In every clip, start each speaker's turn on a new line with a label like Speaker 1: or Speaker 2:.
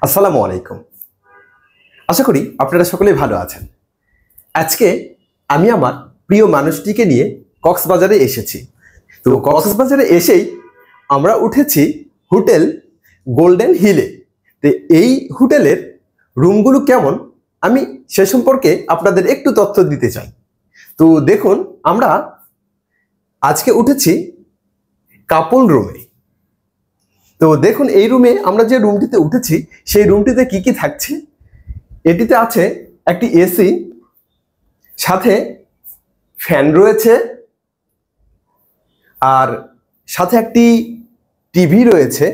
Speaker 1: আসসালামু আলাইকুম। আশা করি আপনারা সকলেই ভালো আছেন। আজকে আমি আমার প্রিয় মানুষটিকে নিয়ে কক্সবাজারে এসেছি। তো কক্সবাজারে এসেই আমরা উঠেছি হোটেল গোল্ডেন হিলে। তো এই হোটেলের রুমগুলো কেমন আমি সে সম্পর্কে আপনাদের একটু তথ্য দিতে চাই। তো দেখুন, আমরা আজকে উঠেছি কাপল রুমে। তো দেখুন, এই রুমে আমরা যে রুমটিতে উঠেছি সেই রুমটিতে কি কি থাকছে। এটিতে আছে একটি এসি, সাথে ফ্যান রয়েছে, আর সাথে একটি টিভি রয়েছে।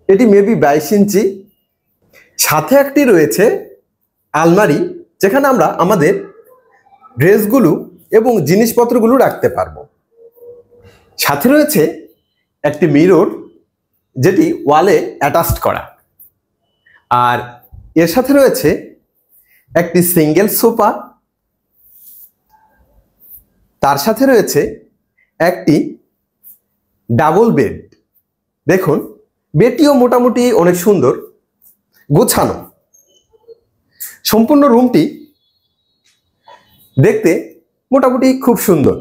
Speaker 1: এটি মেবি 22 ইঞ্চি। সাথে একটি রয়েছে আলমারি, যেখানে আমরা আমাদের ড্রেসগুলো এবং জিনিসপত্রগুলো রাখতে পারবো। সাথে রয়েছে একটি মিরর, যেটি ওয়ালে অ্যাটাচড করা। আর এর সাথে রয়েছে একটি সিঙ্গেল সোফা, তার সাথে রয়েছে একটি ডাবল বেড। দেখুন, বেডটিও মোটামুটি অনেক সুন্দর গোছানো। সম্পূর্ণ রুমটি দেখতে মোটামুটি খুব সুন্দর।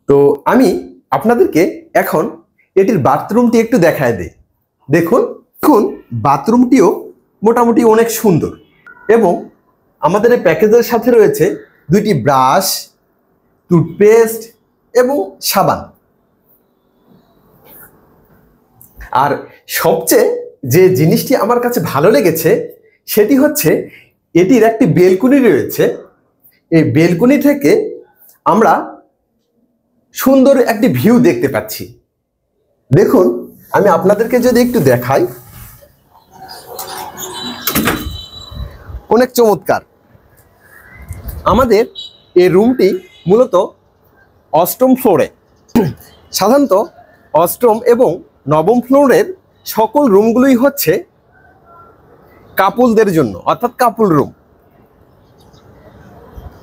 Speaker 1: তো আমি আপনাদেরকে এখন এটির বাথরুমটি একটু দেখায় দিই। দেখুন, বাথরুমটিও মোটামুটি অনেক সুন্দর এবং আমাদের এই প্যাকেজের সাথে রয়েছে দুইটি ব্রাশ, টুথপেস্ট এবং সাবান। আর সবচেয়ে যে জিনিসটি আমার কাছে ভালো লেগেছে সেটি হচ্ছে এটির একটি বেলকনি রয়েছে। এই বেলকনি থেকে আমরা সুন্দর একটি ভিউ দেখতে পাচ্ছি। দেখুন, আমি আপনাদেরকে যদি একটু দেখাই, অনেক চমৎকার। আমাদের এই রুমটি মূলত 8ম ফ্লোরে। সাধারণত 8ম এবং 9ম ফ্লোরের সকল রুমগুলোই হচ্ছে কাপলদের জন্য, অর্থাৎ কাপল রুম।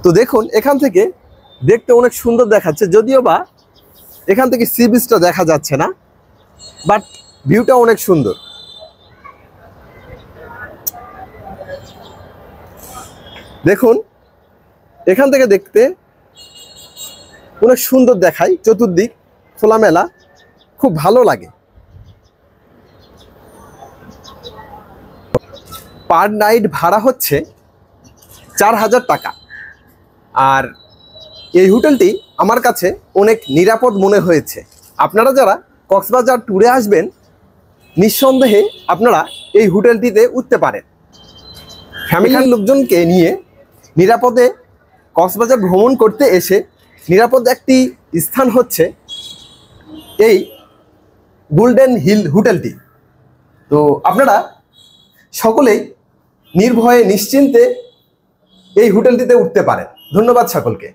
Speaker 1: তো দেখুন, এখান থেকে দেখতে অনেক সুন্দর দেখাচ্ছে, যদিও বা এখান থেকে সি বিচটা দেখা যাচ্ছে না, বাট ভিউটা অনেক সুন্দর। দেখুন, এখান থেকে দেখতে অনেক সুন্দর দেখায়, চতুর্দিক খোলামেলা, খুব ভালো লাগে। পার নাইট ভাড়া হচ্ছে 4000 টাকা। আর এই হোটেলটি আমার কাছে অনেক নিরাপদ মনে হয়েছে। আপনারা যারা কক্সবাজার ট্যুরে আসবেন, নিঃসন্দেহে আপনারা এই হোটেলটিতে উঠতে পারেন। ফ্যামিলির লোকজনকে নিয়ে নিরাপদে কক্সবাজার ভ্রমণ করতে এসে নিরাপদ একটি স্থান হচ্ছে এই গোল্ডেন হিল হোটেলটি। তো আপনারা সকলেই নির্ভয়ে নিশ্চিন্তে এই হোটেলটিতে উঠতে পারেন। ধন্যবাদ সকলকে।